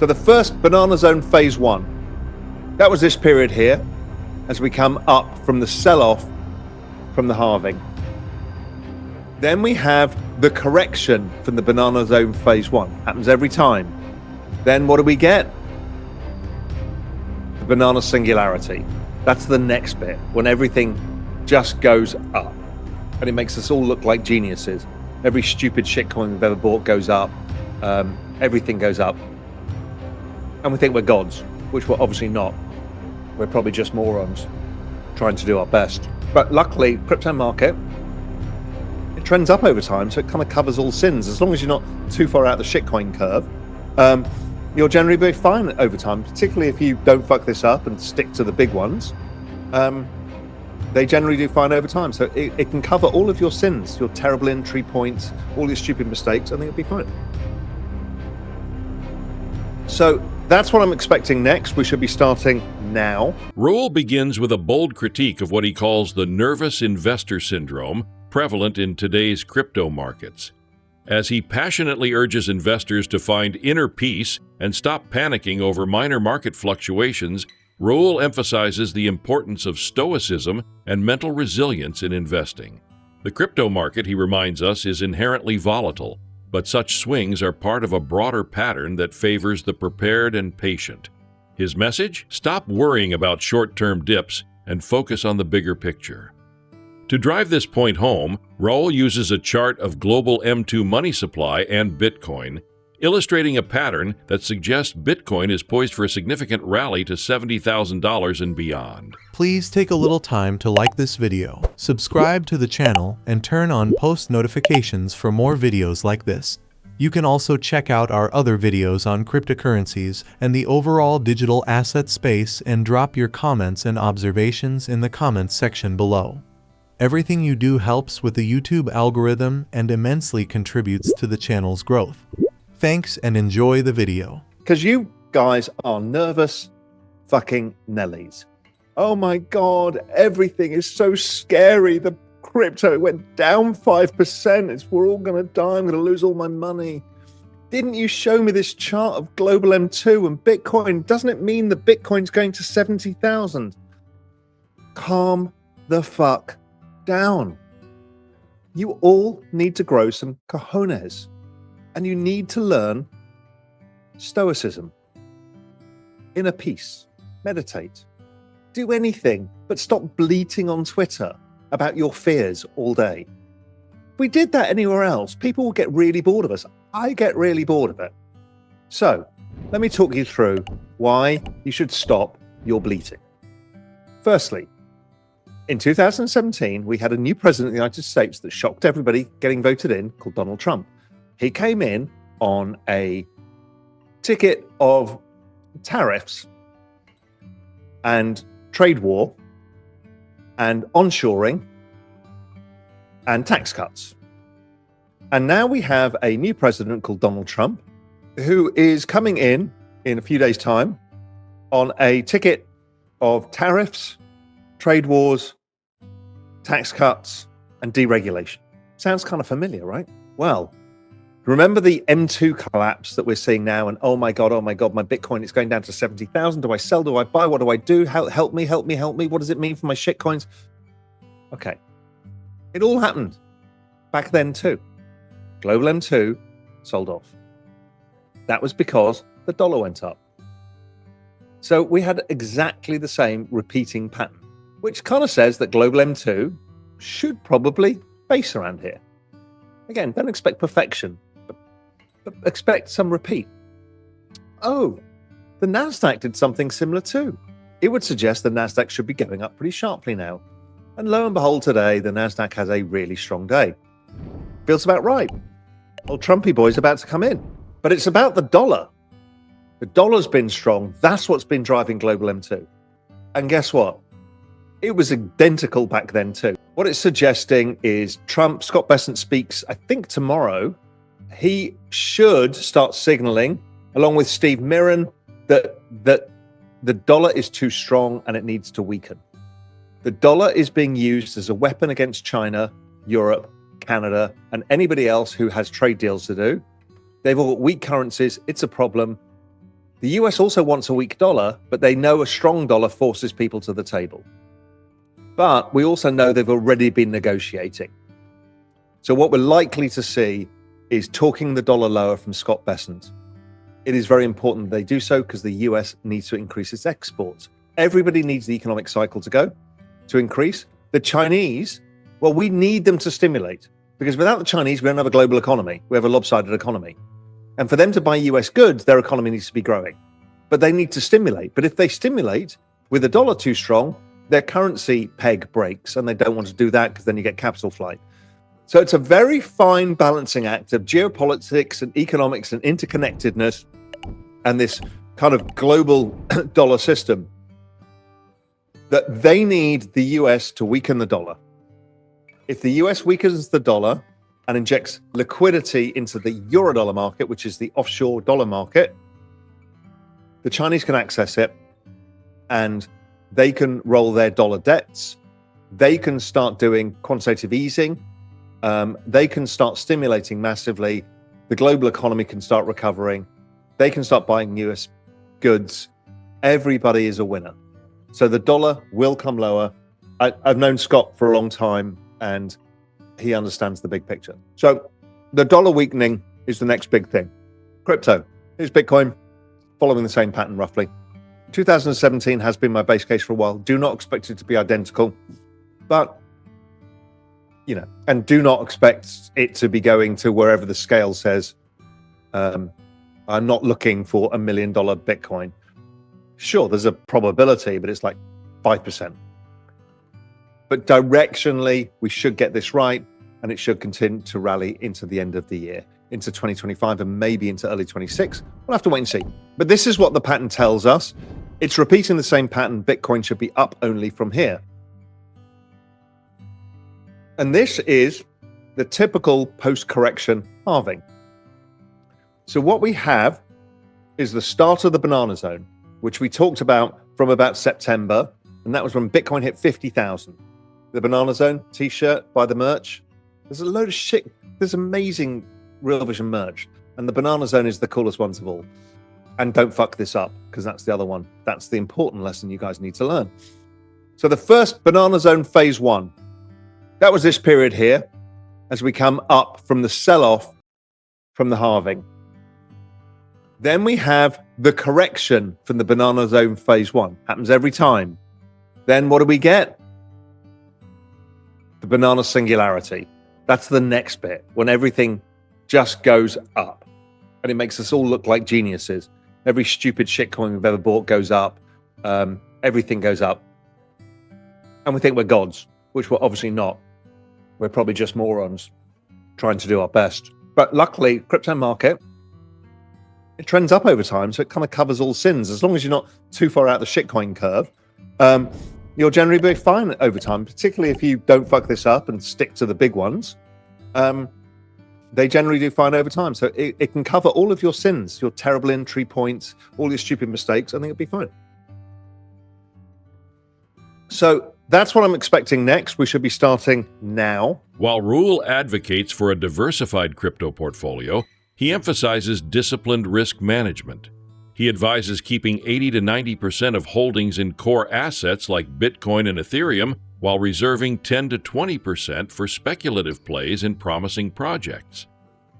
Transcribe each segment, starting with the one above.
So the first banana zone phase one, that was this period here as we come up from the sell-off from the halving. Then we have the correction from the banana zone phase one. Happens every time. Then what do we get? The banana singularity. That's the next bit, when everything just goes up. And it makes us all look like geniuses. Every stupid shitcoin we've ever bought goes up. Everything goes up. And we think we're gods, which we're obviously not. We're probably just morons trying to do our best. But luckily, crypto market, it trends up over time, so it kind of covers all sins. As long as you're not too far out the shitcoin curve, you'll generally be fine over time, particularly if you don't fuck this up and stick to the big ones. They generally do fine over time. So it can cover all of your sins, your terrible entry points, all your stupid mistakes. I think it'll be fine. So that's what I'm expecting next. We should be starting now. Raoul begins with a bold critique of what he calls the nervous investor syndrome prevalent in today's crypto markets. As he passionately urges investors to find inner peace and stop panicking over minor market fluctuations, Raoul emphasizes the importance of stoicism and mental resilience in investing. The crypto market, he reminds us, is inherently volatile, but such swings are part of a broader pattern that favors the prepared and patient. His message? Stop worrying about short-term dips and focus on the bigger picture. To drive this point home, Raoul uses a chart of global M2 money supply and Bitcoin, illustrating a pattern that suggests Bitcoin is poised for a significant rally to $70,000 and beyond. Please take a little time to like this video, subscribe to the channel, and turn on post notifications for more videos like this. You can also check out our other videos on cryptocurrencies and the overall digital asset space and drop your comments and observations in the comments section below. Everything you do helps with the YouTube algorithm and immensely contributes to the channel's growth. Thanks and enjoy the video. Because you guys are nervous fucking Nellies. Oh my God, everything is so scary. The crypto went down 5%. We're all going to die. I'm going to lose all my money. Didn't you show me this chart of global M2 and Bitcoin? Doesn't it mean that Bitcoin's going to 70,000? Calm the fuck down. You all need to grow some cojones, and you need to learn stoicism, inner peace, meditate, do anything but stop bleating on Twitter about your fears all day. If we did that anywhere else, people will get really bored of us. I get really bored of it. So let me talk you through why you should stop your bleating. Firstly, in 2017, we had a new president of the United States that shocked everybody getting voted in, called Donald Trump. He came in on a ticket of tariffs and trade war and onshoring and tax cuts. And now we have a new president called Donald Trump, who is coming in a few days' time on a ticket of tariffs, trade wars, tax cuts, and deregulation. Sounds kind of familiar, right? Well, remember the M2 collapse that we're seeing now, and oh my God, my Bitcoin is going down to 70,000. Do I sell? Do I buy? What do I do? Help me. What does it mean for my shitcoins? Okay. It all happened back then too. Global M2 sold off. That was because the dollar went up. So we had exactly the same repeating pattern, which kind of says that global M2 should probably base around here. Again, don't expect perfection, but expect some repeat. Oh, the NASDAQ did something similar too. It would suggest the NASDAQ should be going up pretty sharply now. And lo and behold, today, the NASDAQ has a really strong day. Feels about right. Old Trumpy boy's about to come in. But it's about the dollar. The dollar's been strong. That's what's been driving global M2. And guess what? It was identical back then too. What it's suggesting is Scott Bessent speaks, I think tomorrow. He should start signaling, along with Steve Mirren, that the dollar is too strong and it needs to weaken. The dollar is being used as a weapon against China, Europe, Canada, and anybody else who has trade deals to do. They've all got weak currencies. It's a problem. The US also wants a weak dollar, but they know a strong dollar forces people to the table. But we also know they've already been negotiating. So what we're likely to see is talking the dollar lower from Scott Bessent. It is very important they do so because the US needs to increase its exports. Everybody needs the economic cycle to increase. The Chinese, well, we need them to stimulate because without the Chinese, we don't have a global economy. We have a lopsided economy. And for them to buy US goods, their economy needs to be growing. But they need to stimulate. But if they stimulate with the dollar too strong, their currency peg breaks, and they don't want to do that because then you get capital flight. So it's a very fine balancing act of geopolitics and economics and interconnectedness and this kind of global dollar system that they need the US to weaken the dollar. If the US weakens the dollar and injects liquidity into the eurodollar market, which is the offshore dollar market, the Chinese can access it and they can roll their dollar debts. They can start doing quantitative easing. They can start stimulating massively. The global economy can start recovering. They can start buying US goods. Everybody is a winner. So the dollar will come lower. I've known Scott for a long time and he understands the big picture. So the dollar weakening is the next big thing. Crypto. Here's Bitcoin, following the same pattern roughly. 2017 has been my base case for a while. Do not expect it to be identical, but and do not expect it to be going to wherever the scale says. I'm not looking for $1 million Bitcoin. Sure, there's a probability, but it's like 5%. But directionally, we should get this right, and it should continue to rally into the end of the year, into 2025, and maybe into early 26. We'll have to wait and see. But this is what the pattern tells us. It's repeating the same pattern. Bitcoin should be up only from here. And this is the typical post-correction halving. So what we have is the start of the banana zone, which we talked about from about September, and that was when Bitcoin hit 50,000. The banana zone t-shirt, buy the merch. There's a load of shit. There's amazing Real Vision merch, and the banana zone is the coolest ones of all. And don't fuck this up, because that's the other one. That's the important lesson you guys need to learn. So the first banana zone phase 1, that was this period here, as we come up from the sell-off from the halving. Then we have the correction from the banana zone phase 1. Happens every time. Then what do we get? The banana singularity. That's the next bit, when everything just goes up. And it makes us all look like geniuses. Every stupid shitcoin we've ever bought goes up. Everything goes up. And we think we're gods, which we're obviously not. We're probably just morons trying to do our best. But luckily, crypto market, it trends up over time, so it kind of covers all sins. As long as you're not too far out the shitcoin curve, you'll generally be fine over time, particularly if you don't fuck this up and stick to the big ones. They generally do fine over time. So it can cover all of your sins, your terrible entry points, all your stupid mistakes. I think it'll be fine. So that's what I'm expecting next. We should be starting now. While Raoul advocates for a diversified crypto portfolio, he emphasizes disciplined risk management. He advises keeping 80 to 90% of holdings in core assets like Bitcoin and Ethereum, while reserving 10 to 20% for speculative plays in promising projects.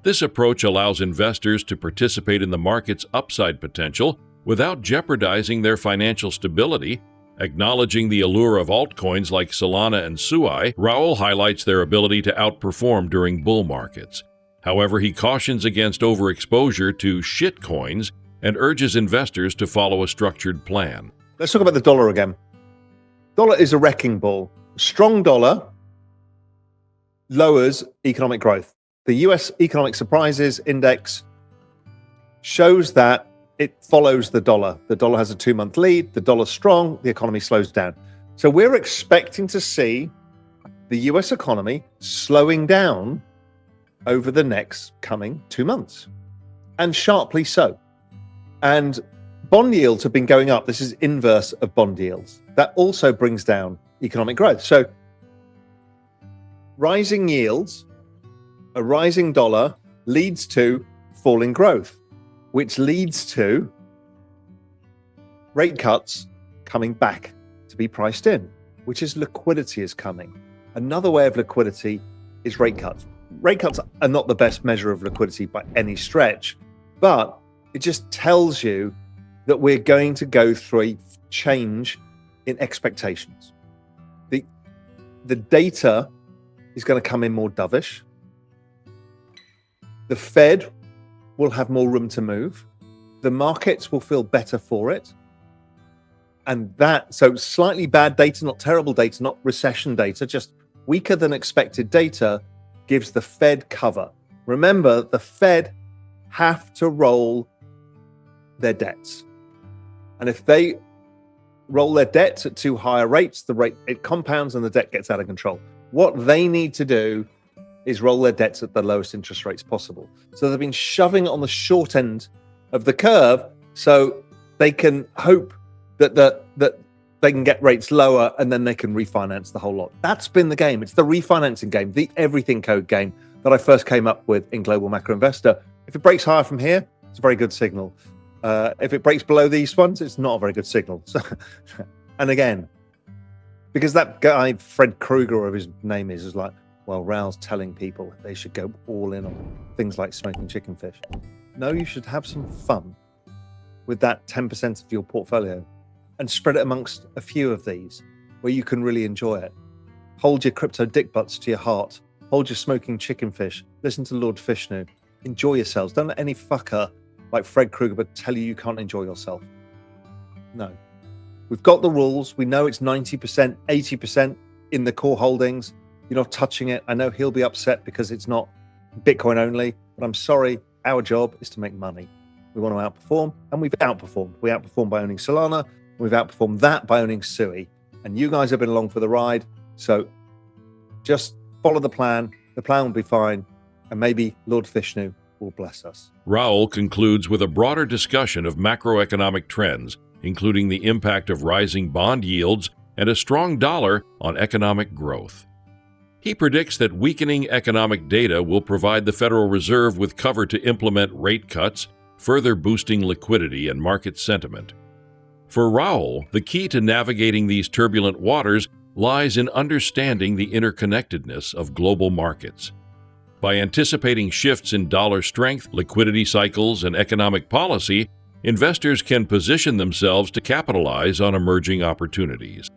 This approach allows investors to participate in the market's upside potential without jeopardizing their financial stability. Acknowledging the allure of altcoins like Solana and Sui, Raoul highlights their ability to outperform during bull markets. However, he cautions against overexposure to shitcoins and urges investors to follow a structured plan. Let's talk about the dollar again. Dollar is a wrecking ball. Strong dollar lowers economic growth. The US Economic Surprises Index shows that it follows the dollar. The dollar has a 2-month lead. The dollar's strong. The economy slows down. So we're expecting to see the US economy slowing down over the next coming 2 months, and sharply so. And bond yields have been going up. This is inverse of bond yields. That also brings down economic growth. So rising yields, a rising dollar leads to falling growth, which leads to rate cuts coming back to be priced in, which is liquidity is coming. Another way of liquidity is rate cuts. Rate cuts are not the best measure of liquidity by any stretch, but it just tells you that we're going to go through a change in expectations. The data is going to come in more dovish. The Fed will have more room to move. The markets will feel better for it. And so slightly bad data, not terrible data, not recession data, just weaker than expected data gives the Fed cover. Remember, the Fed have to roll their debts. And if they roll their debts at too higher rates, it compounds and the debt gets out of control. What they need to do is roll their debts at the lowest interest rates possible. So they've been shoving it on the short end of the curve so they can hope that they can get rates lower and then they can refinance the whole lot. That's been the game. It's the refinancing game, the everything code game that I first came up with in Global Macro Investor. If it breaks higher from here, it's a very good signal. If it breaks below these ones, it's not a very good signal. So, and again, because that guy, Fred Krueger, or his name is like, well, Raoul's telling people they should go all in on things like smoking chicken fish. No, you should have some fun with that 10% of your portfolio and spread it amongst a few of these where you can really enjoy it. Hold your crypto dick butts to your heart. Hold your smoking chicken fish. Listen to Lord Vishnu. Enjoy yourselves. Don't let any fucker like Fred Krueger tell you can't enjoy yourself. No. We've got the rules. We know it's 90%, 80% in the core holdings. You're not touching it. I know he'll be upset because it's not Bitcoin only, but I'm sorry. Our job is to make money. We want to outperform, and we've outperformed. We outperformed by owning Solana. We've outperformed that by owning Sui. And you guys have been along for the ride. So just follow the plan. The plan will be fine. And maybe Lord Vishnu will bless us. Raoul concludes with a broader discussion of macroeconomic trends, including the impact of rising bond yields and a strong dollar on economic growth. He predicts that weakening economic data will provide the Federal Reserve with cover to implement rate cuts, further boosting liquidity and market sentiment. For Raoul, the key to navigating these turbulent waters lies in understanding the interconnectedness of global markets. By anticipating shifts in dollar strength, liquidity cycles, and economic policy, investors can position themselves to capitalize on emerging opportunities.